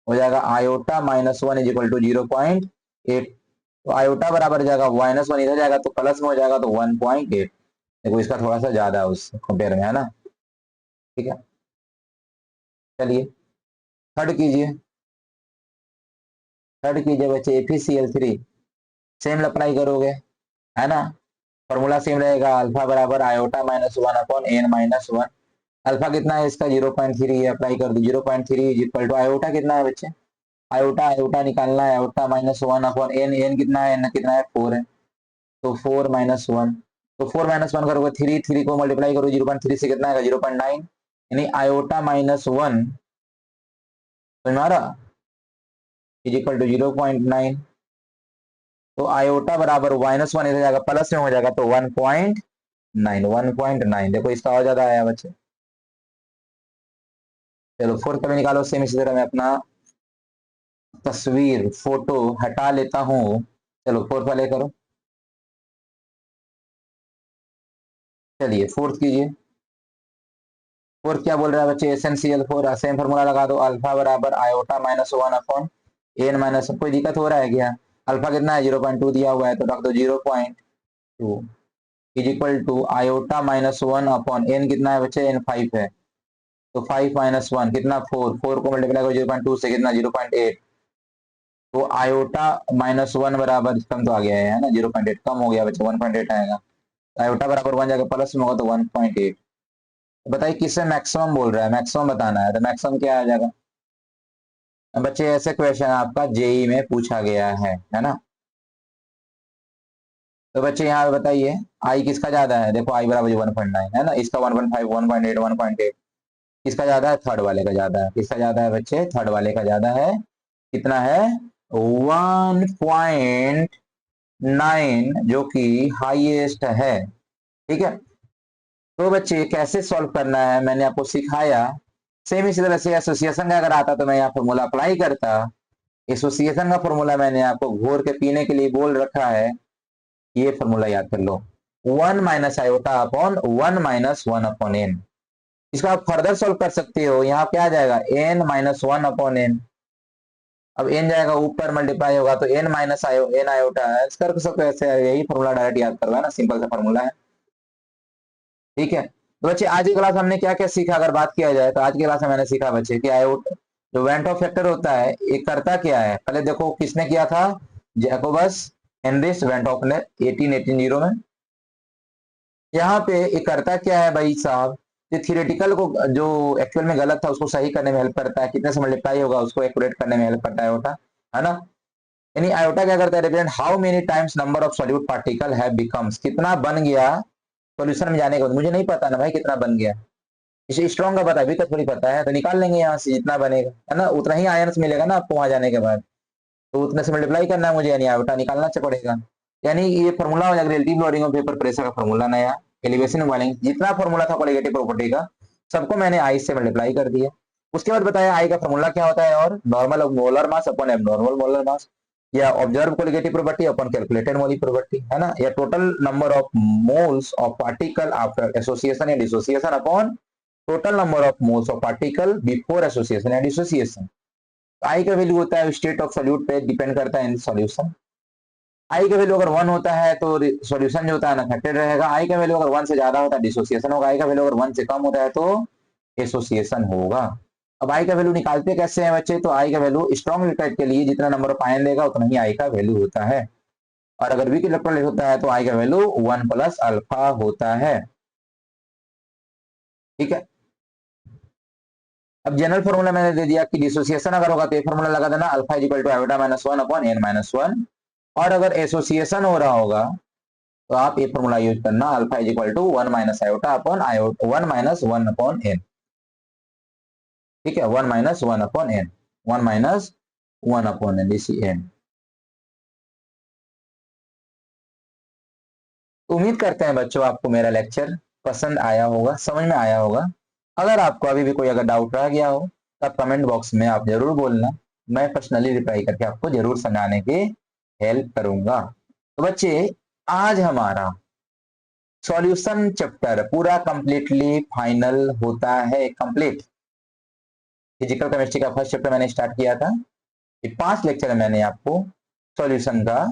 हो जाएगा, आयोटा -1 इज इक्वल टू 0.8। तो आयोटा बराबर जाएगा -1 इधर जाएगा तो प्लस में हो जाएगा, तो 1.8। देखो इसका थोड़ा सा ज्यादा है उस कंपेयर में, है ना। ठीक है चलिए थर्ड कीजिए, थर्ड कीजिए बच्चे, FeCl3 सेम अप्लाई करोगे, है ना। फॉर्मूला सेम रहेगा, अल्फा बराबर आयोटा -1 अपॉन n-1। अल्फा कितना है इसका, 0.3 है, अप्लाई कर दो, 0.3 इज इक्वल टू आयोटा कितना है बच्चे, आयोटा आयोटा निकालना है, आयोटा -1 अपॉन n कितना है, n कितना है 4 है, तो 4-1। तो 4-1 करोगे, 3 को मल्टीप्लाई करो 0.3 से, कितना आएगा 0.9, यानी आयोटा -1 तुम्हारा इज इक्वल टू 0.9। तो आयोटा बराबर -1 इधर जाएगा प्लस में हो जाएगा, तो 1.9, 1.9। देखो इसका और ज्यादा आया बच्चे। चलो फोर्थ का भी निकालो, सेम इसी तरह मैं अपना तस्वीर फोटो हटा लेता हूँ। चलो फोर्थ वाले करो, चलिए फोर्थ कीजिए। फोर्थ क्या बोल रहा है बच्चे, SnCl4 सेम फॉर्मूला लगा दो, अल्फा बराबर आयोटा -1 अपॉन n-। कोई दिक्कत हो रहा है क्या, अल्फा कितना है 0.2 दिया हुआ है, तो रख दो 0.2 is equal to iota -1 upon n कितना है बच्चे, n 5 है, तो 5-1 कितना 4, 4 को मल्टीप्लाई करो 0.2 से, कितना 0.8। तो आयोटा -1 बराबर कम तो आ गया है ना, 0.8 कम हो गया बच्चे, 1.8 आएगा। आयोटा बराबर 1 जाकर प्लस में होगा तो 1.8। बताइए किससे मैक्सिमम बोल रहा है, मैक्सिमम बताना है, तो मैक्सिमम क्या आ जाएगा। बच्चे ऐसे क्वेश्चन आपका जेई में पूछा गया है ना। तो बच्चे यहाँ पे बताइए आई किसका ज्यादा है, देखो आई बराबर 1.9 है ना, इसका 1.5 1.8 1.8, किसका ज्यादा है, थर्ड वाले का ज्यादा है, किसका ज्यादा है बच्चे, थर्ड वाले का ज्यादा है, कितना है 1.9 जो कि हाईएस्ट है। ठीक है, तो बच्चे कैसे सॉल्व करना है मैंने आपको सिखाया। सेम इसी तरह से एसोसिएशन का अगर आता तो मैं यहाँ फॉर्मूला अप्लाई करता। एसोसिएशन का फॉर्मूला मैंने आपको घोर के पीने के लिए बोल रखा है, ये फॉर्मूला याद कर लो, 1 minus iota upon 1 minus 1 upon n. इसको आप फर्दर सोल्व कर सकते हो, यहाँ क्या आ जाएगा एन माइनस 1 अपॉन एन। अब एन जाएगा ऊपर मल्टीप्लाई होगा तो एन माइनस एन आयोटा कर सकते हो ऐसे, यही फॉर्मूला डायरेक्ट याद करवा ना, सिंपल सा फॉर्मूला है। ठीक है, तो बच्चे आज की क्लास हमने क्या क्या सीखा अगर बात किया जाए तो आज की क्लास में मैंने सीखा बच्चे कि आयोटा जो वेंट ऑफ फैक्टर होता है ये करता क्या है, पहले देखो किसने किया था, जैकोबस हेनरिच वेंट ऑफ ने 1880 में। यहाँ पे ये करता क्या है भाई साहब, ये थियोरेटिकल को जो एक्चुअल में गलत था उसको सही करने में हेल्प करता है, कितने से मल्टीप्लाई होगा उसको एक्यूरेट करने में हेल्प करता है आयोटा, है ना। यानी आयोटा क्या करता है, represent how many times number of solute particle have becomes, कितना बन गया सॉल्यूशन में जाने के बाद, मुझे नहीं पता ना भाई कितना बन गया, इसे स्ट्रॉन्ग का पता है, अभी तक थोड़ी पता है, तो निकाल लेंगे यहाँ से जितना बनेगा, है ना, उतना ही आयंस मिलेगा ना आपको वहां जाने के बाद, तो उतने से मल्टीप्लाई करना है मुझे, यानी आयोटा निकालना पड़ेगा। यानी ये फॉर्मूला हो जाएगा relative loading of vapour pressure का फॉर्मूला नया, एलिवेशन बॉइलिंग जितना फॉर्मूला था कोलिगेटिव प्रॉपर्टी का सबको मैंने आई से मल्टीप्लाई कर दिया। उसके बाद बताया आई का फॉर्मूला क्या होता है, और normal molar mass upon abnormal molar mass, या observe colligative property upon calculated मोलिक प्रॉपर्टी, है ना, या total number of moles of particle after association या dissociation upon total number of moles of particle before association या dissociation. I का value होता है स्टेट ऑफ सॉल्यूट पे डिपेंड करता है इन सॉल्यूशन। आई का वैल्यू अगर 1 होता है तो सॉल्यूशन जो होता है अनअफेक्टेड रहेगा, आई का वैल्यू अगर 1 से ज्यादा होता है डिसोसिएशन होगा, आई का वैल्यू अगर 1 से कम होता है तो एसोसिएशन होगा। अब आई का वैल्यू निकालते कैसे हैं बच्चे, तो आई का वैल्यू स्ट्रॉन्ग इलेक्ट्रोलाइट के लिए जितना नंबर ऑफ आयन देगा उतना ही आई का वैल्यू होता है, और अगर वीक इलेक्ट्रोलाइट होता है तो आई का वैल्यू 1 प्लस अल्फा होता है। ठीक है, अब जनरल फॉर्मूला मैंने दे दिया कि डिसोसिएशन अगर होगा तो ये फॉर्मूला लगा देना alpha is equal to iota minus 1 upon n minus 1, और अगर एसोसिएशन हो रहा होगा तो आप ये फॉर्मूला यूज करना alpha is equal to 1 minus iota upon iota 1 minus 1 upon n. ठीक है, 1 minus 1 upon n, 1 minus 1 upon n इसी एन। उम्मीद करते हैं बच्चों आपको मेरा लेक्चर पसंद आया होगा, समझ में आया होगा। अगर आपको अभी भी कोई अगर डाउट रह गया हो तो आप कमेंट बॉक्स में आप जरूर बोलना, मैं पर्सनली रिप्लाई करके आपको जरूर समझाने की हेल्प करूंगा। तो बच्चे आज हमारा सॉल्यूशन चैप्टर पूरा कंप्लीटली फाइनल होता है, कंप्लीट। फिजिकल केमिस्ट्री का फर्स्ट चैप्टर मैंने स्टार्ट किया था, ये 5 लेक्चर मैंने आपको सॉल्यूशन का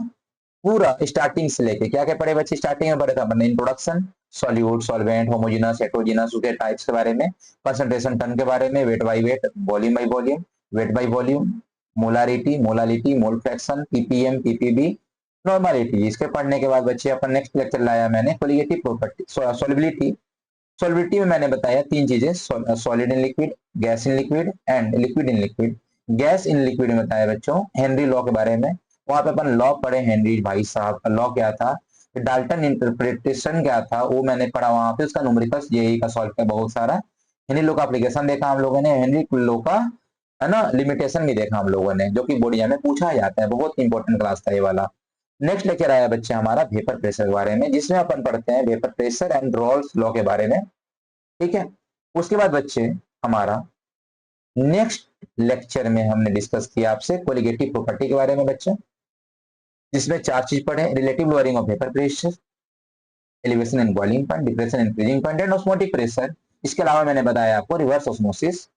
पूरा स्टार्टिंग से लेके क्या क्या पढ़े बच्चे, स्टार्टिंग में पढ़े था अपने introduction, solute solvent homogeneous heterogeneous उसके टाइप्स के बारे में, कंसंट्रेशन टर्म के बारे में, weight by weight, volume by volume, weight by volume, molarity molality, mole fraction, ppm PPB, normality. इसके पढ़ने के बाद बच्चे अपन नेक्स्ट लेक्चर लाया मैंने कोलिगेटिव प्रॉपर्टी सॉल्युबिलिटी। सॉल्युबिलिटी में मैंने बताया 3 चीजें, solid in liquid, gas in liquid and liquid in liquid. Gas in liquid में बताया बच्चों हेनरी लॉ के बारे में, वहां पे अपन लॉ पढ़े हेनरी भाई साहब का लॉ क्या था, डाल्टन इंटरप्रिटेशन क्या था वो मैंने पढ़ा वहां पे, उसका न्यूमेरिकल्स जेई का सॉल्व किया बहुत सारा, हेनरी लॉ का एप्लीकेशन देखा हम लोगों ने, हेनरी लॉ का है ना लिमिटेशन भी देखा हम लोगों ने, जो कि बोर्ड एग्जाम में पूछा जाता है, बहुत इंपॉर्टेंट क्लास था ये वाला। नेक्स्ट लेक्चर आया बच्चे हमारा वेपर प्रेशर के बारे में, जिसमें अपन पढ़ते हैं vapour pressure and Rawls law के बारे में। ठीक है, उसके बाद बच्चे हमारा नेक्स्ट लेक्चर में हमने डिस्कस किया आपसे कोलिगेटिव प्रॉपर्टी के बारे में बच्चे, जिसमें 4 चीज पढ़े, relative lowering of vapour pressure, elevation and boiling point, depression and freezing point and osmotic pressure. इसके अलावा मैंने बताया आपको रिवर्स ऑस्मोसिस,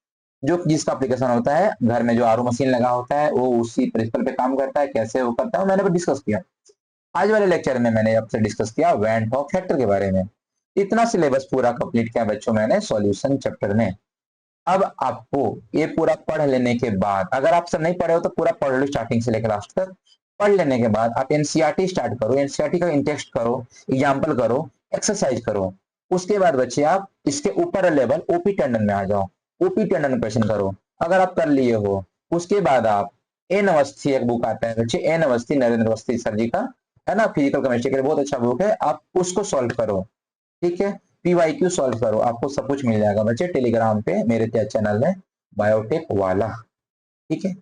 जो जिसका एप्लीकेशन होता है घर में जो आरओ मशीन लगा होता है वो उसी प्रिंसिपल पे काम करता है, कैसे वो करता है मैंने डिस्कस किया। आज वाले लेक्चर में मैंने आपसे डिस्कस किया वेंट ऑफ फैक्टर के बारे में। इतना सिलेबस पूरा कंप्लीट किया बच्चों मैंने सॉल्यूशन चैप्टर में। अब आपको ये पूरा पढ़ लेने के बाद, अगर आप सब नहीं पढ़े हो तो पूरा पढ़ लो स्टार्टिंग से लेकर लास्ट तक। पढ़ लेने के बाद आप एनसीईआरटी स्टार्ट करो, एनसीईआरटी का इंटेक्स्ट करो, एग्जाम्पल करो, एक्सरसाइज करो। उसके बाद बच्चे आप इसके ऊपर लेवल ओपी टंडन में आ जाओ, ओपी टंडन क्वेश्चन करो। अगर आप कर लिए हो, उसके बाद आप एन अवस्थी एक बुक आता है बच्चे, एन अवस्थी, नरेंद्र अवस्थी सर जी का, है ना, फिजिकल केमिस्ट्री के लिए बहुत अच्छा बुक है, आप उसको सॉल्व करो। ठीक है, पीवाईक्यू सॉल्व करो, आपको सब कुछ मिल जाएगा बच्चे टेलीग्राम पे मेरे चैनल में, बायोटेक वाला। ठीक है,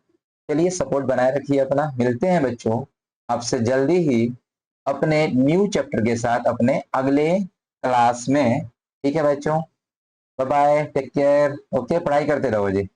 चलिए सपोर्ट बनाए रखिए अपना, मिलते हैं बच्चों आपसे जल्दी ही अपने न्यू चैप्टर के साथ अपने अगले क्लास में। ठीक है बच्चों, bye bye, take care, okay, पढ़ाई करते रहो जी।